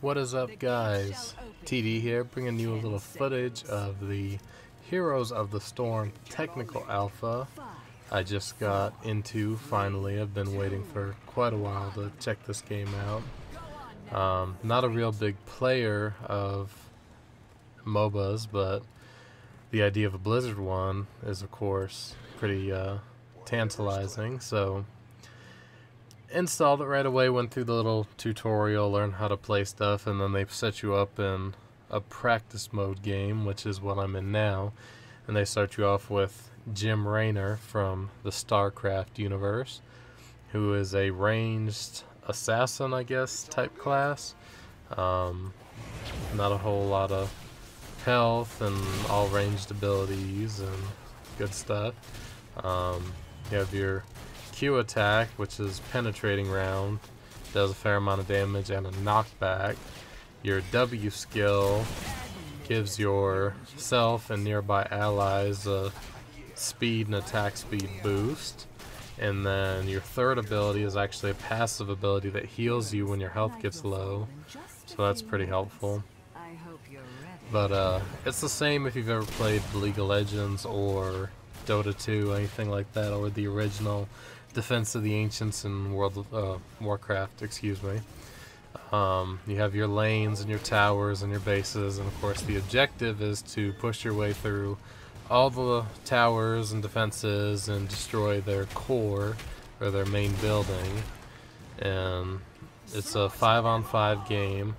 What is up, guys? TD here, bringing you a little footage of the Heroes of the Storm Technical Alpha. I just got into, finally. I've been waiting for quite a while to check this game out. Not a real big player of MOBAs, but the idea of a Blizzard one is, of course, pretty tantalizing, so installed it right away, went through the little tutorial, learned how to play stuff, and then they set you up in a practice mode game, which is what I'm in now, and they start you off with Jim Raynor from the StarCraft universe, who is a ranged assassin, I guess, type class. Not a whole lot of health and all ranged abilities and good stuff. You have your Q attack, which is penetrating round, does a fair amount of damage and a knockback. Your W skill gives yourself and nearby allies a speed and attack speed boost. And then your third ability is actually a passive ability that heals you when your health gets low, so that's pretty helpful. But it's the same if you've ever played League of Legends or Dota 2, anything like that, or the original Defense of the Ancients and World of Warcraft, excuse me. You have your lanes and your towers and your bases, and of course the objective is to push your way through all the towers and defenses and destroy their core, or their main building. And it's a 5-on-5 game.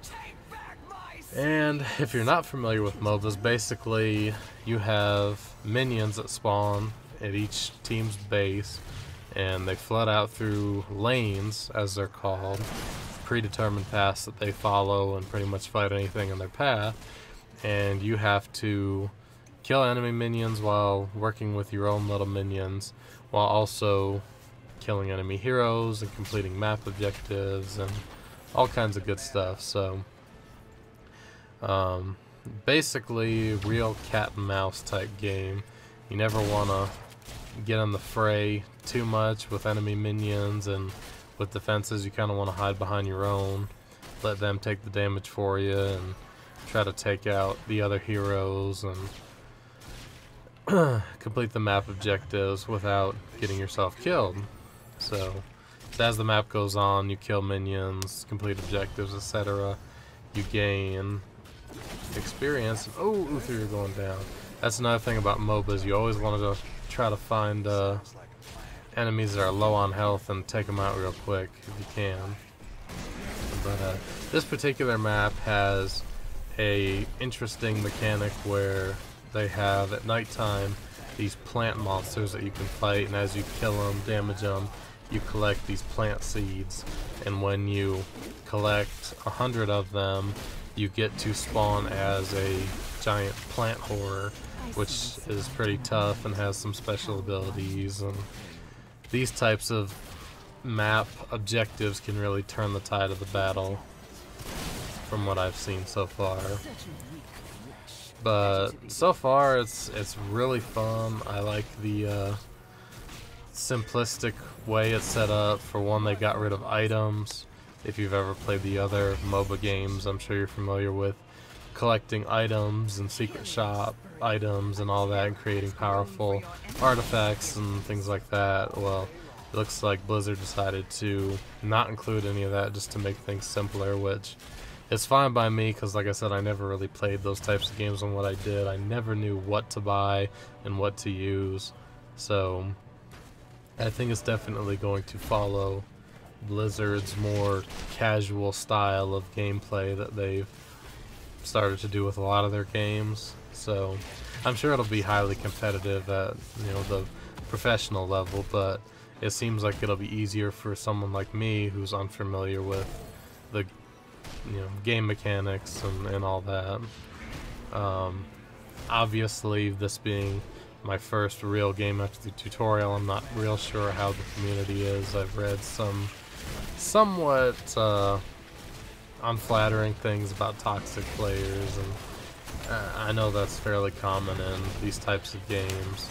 And if you're not familiar with MOBAs, basically you have minions that spawn at each team's base, and they flood out through lanes, as they're called, predetermined paths that they follow and pretty much fight anything in their path. And you have to kill enemy minions while working with your own little minions, while also killing enemy heroes and completing map objectives and all kinds of good stuff. So basically real cat and mouse type game. You never want to get in the fray too much with enemy minions, and with defenses you kind of want to hide behind your own, let them take the damage for you and try to take out the other heroes and complete the map objectives without getting yourself killed. So as the map goes on, you kill minions, complete objectives, etc. You gain experience. Oh, Uther, you're going down. That's another thing about MOBAs. You always want to try to find enemies that are low on health and take them out real quick if you can. But this particular map has a interesting mechanic where they have at nighttime these plant monsters that you can fight, and as you kill them, damage them, you collect these plant seeds, and when you collect 100 of them, you get to spawn as a giant plant horror, which is pretty tough and has some special abilities. And these types of map objectives can really turn the tide of the battle, from what I've seen so far. But so far it's really fun. I like the simplistic way it's set up. For one, they got rid of items. If you've ever played the other MOBA games, I'm sure you're familiar with collecting items and secret shop items and all that, and creating powerful artifacts and things like that. Well, it looks like Blizzard decided to not include any of that, just to make things simpler, which is fine by me, because like I said, I never really played those types of games, and what I did, I never knew what to buy and what to use. So I think it's definitely going to follow Blizzard's more casual style of gameplay that they've started to do with a lot of their games. So I'm sure it'll be highly competitive at, you know, the professional level, but it seems like it'll be easier for someone like me who's unfamiliar with the, you know, game mechanics and all that. Obviously, this being my first real game after the tutorial, I'm not real sure how the community is. I've read some somewhat unflattering things about toxic players, and I know that's fairly common in these types of games.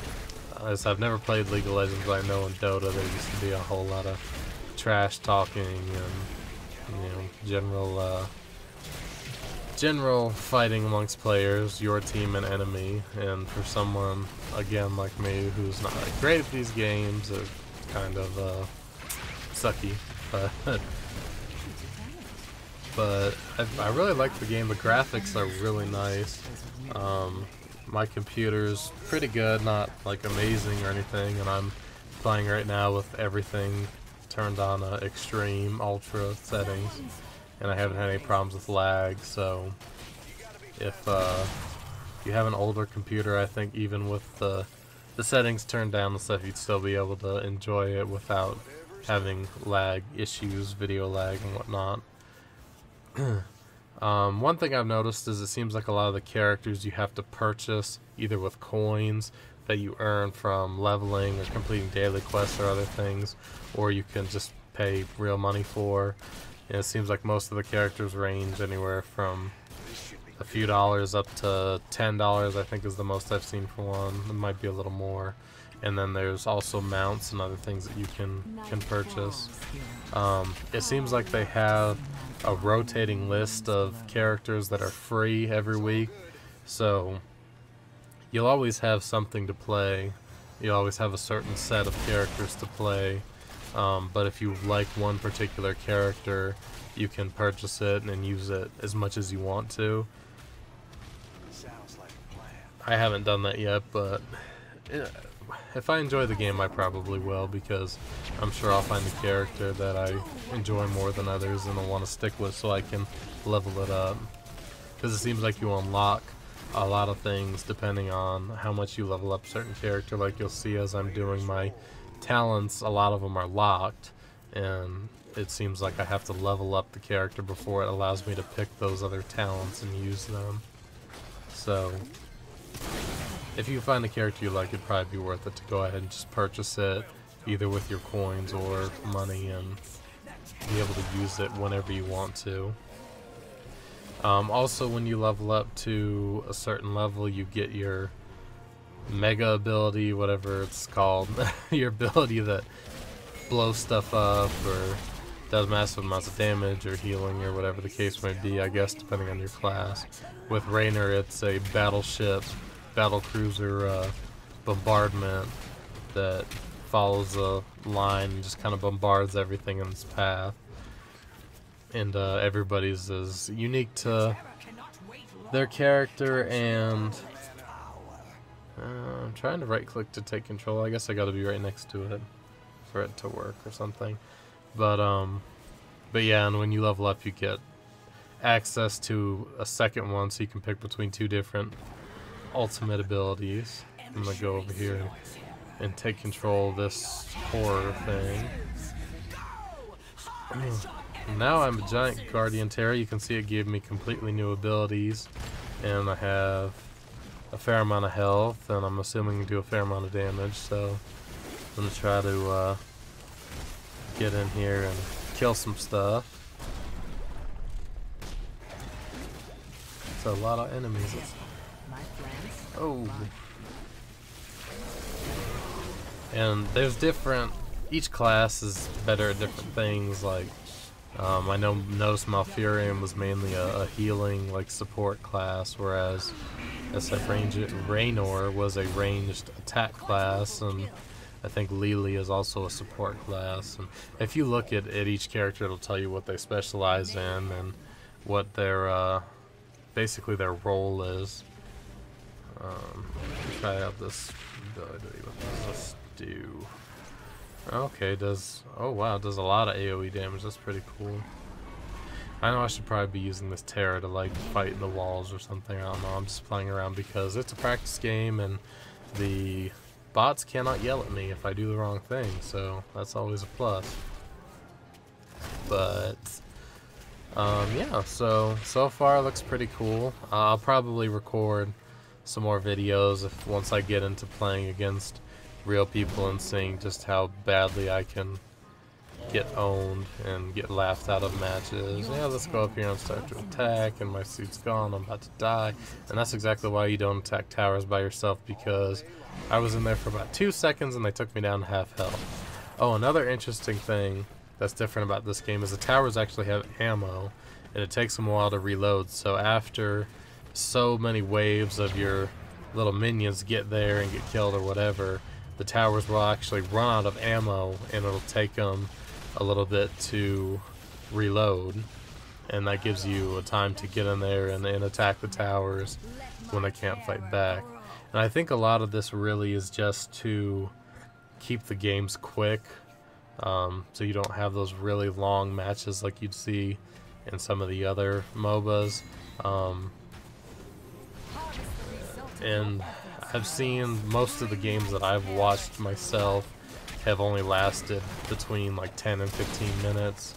As I've never played League of Legends, but I know in Dota there used to be a whole lot of trash talking and, you know, general general fighting amongst players, your team and enemy, and for someone, again, like me, who's not great at these games, it's kind of sucky, but I really like the game. The graphics are really nice. My computer's pretty good, not like amazing or anything, and I'm playing right now with everything turned on extreme, ultra settings, and I haven't had any problems with lag. So if you have an older computer, I think even with the settings turned down and stuff, you'd still be able to enjoy it without having lag issues, video lag and whatnot. One thing I've noticed is it seems like a lot of the characters you have to purchase either with coins that you earn from leveling or completing daily quests or other things, or you can just pay real money for. And it seems like most of the characters range anywhere from a few dollars up to $10, I think is the most I've seen for one. It might be a little more. And then there's also mounts and other things that you can purchase. It seems like they have a rotating list of characters that are free every week, so you'll always have something to play. You'll always have a certain set of characters to play, but if you like one particular character, you can purchase it and use it as much as you want to. I haven't done that yet, but if I enjoy the game, I probably will, because I'm sure I'll find a character that I enjoy more than others and I'll want to stick with so I can level it up. Because it seems like you unlock a lot of things depending on how much you level up a certain character. Like you'll see as I'm doing my talents, a lot of them are locked, and it seems like I have to level up the character before it allows me to pick those other talents and use them. So if you find a character you like, it'd probably be worth it to go ahead and just purchase it, either with your coins or money, and be able to use it whenever you want to. Also, when you level up to a certain level, you get your mega ability, whatever it's called, your ability that blows stuff up or does massive amounts of damage or healing or whatever the case may be, I guess, depending on your class. With Raynor, it's a battleship, battlecruiser bombardment that follows a line and just kind of bombards everything in its path. And everybody's is unique to their character, and I'm trying to right click to take control. I guess I gotta be right next to it for it to work or something. But yeah, and when you level up, you get access to a second one, so you can pick between two different ultimate abilities. I'm gonna go over here and take control of this horror thing. Now I'm a giant guardian terror. You can see it gave me completely new abilities, and I have a fair amount of health, and I'm assuming do a fair amount of damage. So I'm gonna try to get in here and kill some stuff. It's a lot of enemies. Oh. And there's different, each class is better at different things. Like I noticed Malfurion was mainly a healing, like, support class, whereas Raynor was a ranged attack class, and I think Lily is also a support class. And if you look at each character, it'll tell you what they specialize in and what their basically their role is. Try out this ability. What does this do? Okay, oh wow, it does a lot of AoE damage. That's pretty cool. I know I should probably be using this Terra to, like, fight in the walls or something. I don't know. I'm just playing around because it's a practice game and the bots cannot yell at me if I do the wrong thing, so that's always a plus. But yeah, so far it looks pretty cool. I'll probably record some more videos once I get into playing against real people and seeing just how badly I can get owned and get laughed out of matches. Yeah, let's go up here and start to attack, and my suit's gone, I'm about to die. And that's exactly why you don't attack towers by yourself, because I was in there for about 2 seconds and they took me down to half health. Oh, another interesting thing that's different about this game is the towers actually have ammo, and it takes them a while to reload. So after so many waves of your little minions get there and get killed or whatever, the towers will actually run out of ammo, and it'll take them a little bit to reload, and that gives you a time to get in there and attack the towers when they can't fight back. And I think a lot of this really is just to keep the games quick, so you don't have those really long matches like you'd see in some of the other MOBAs. And I've seen most of the games that I've watched myself have only lasted between like 10 and 15 minutes.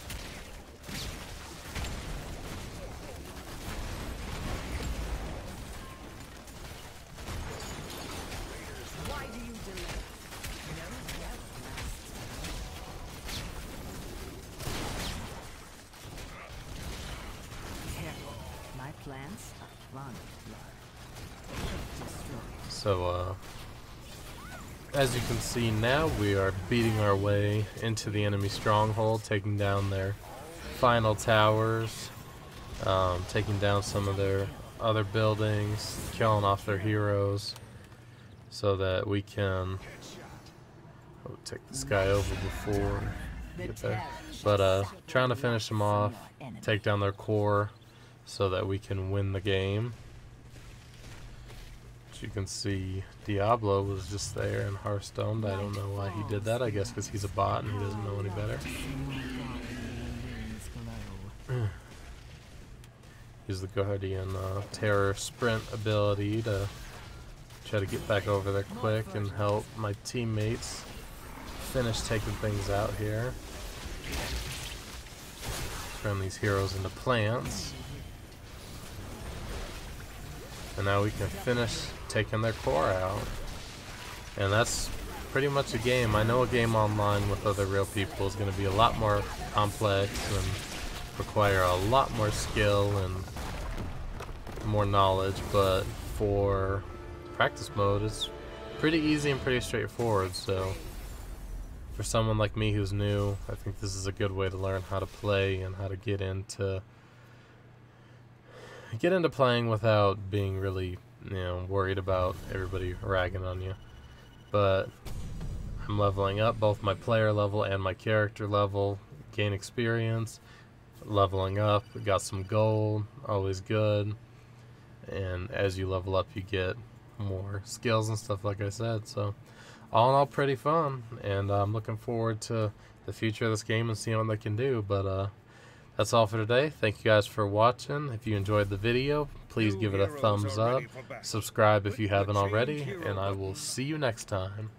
So, as you can see now, we are beating our way into the enemy stronghold, taking down their final towers, taking down some of their other buildings, killing off their heroes, so that we can take this guy over before we get there. But trying to finish them off, take down their core, so that we can win the game. You can see Diablo was just there and Hearthstone. I don't know why he did that. I guess because he's a bot and he doesn't know any better. Use the Guardian Terror Sprint ability to try to get back over there quick and help my teammates finish taking things out here. Turn these heroes into plants. And now we can finish taking their core out. And that's pretty much a game. I know a game online with other real people is going to be a lot more complex and require a lot more skill and more knowledge, but for practice mode it's pretty easy and pretty straightforward. So for someone like me who's new, I think this is a good way to learn how to play and how to get into playing without being really, worried about everybody ragging on you. But I'm leveling up both my player level and my character level, gain experience, leveling up, got some gold, always good. And as you level up, you get more skills and stuff, like I said. So all in all, pretty fun, and I'm looking forward to the future of this game and seeing what they can do. But that's all for today. Thank you guys for watching. If you enjoyed the video, please give it a thumbs up. Subscribe if you haven't already, and I will see you next time.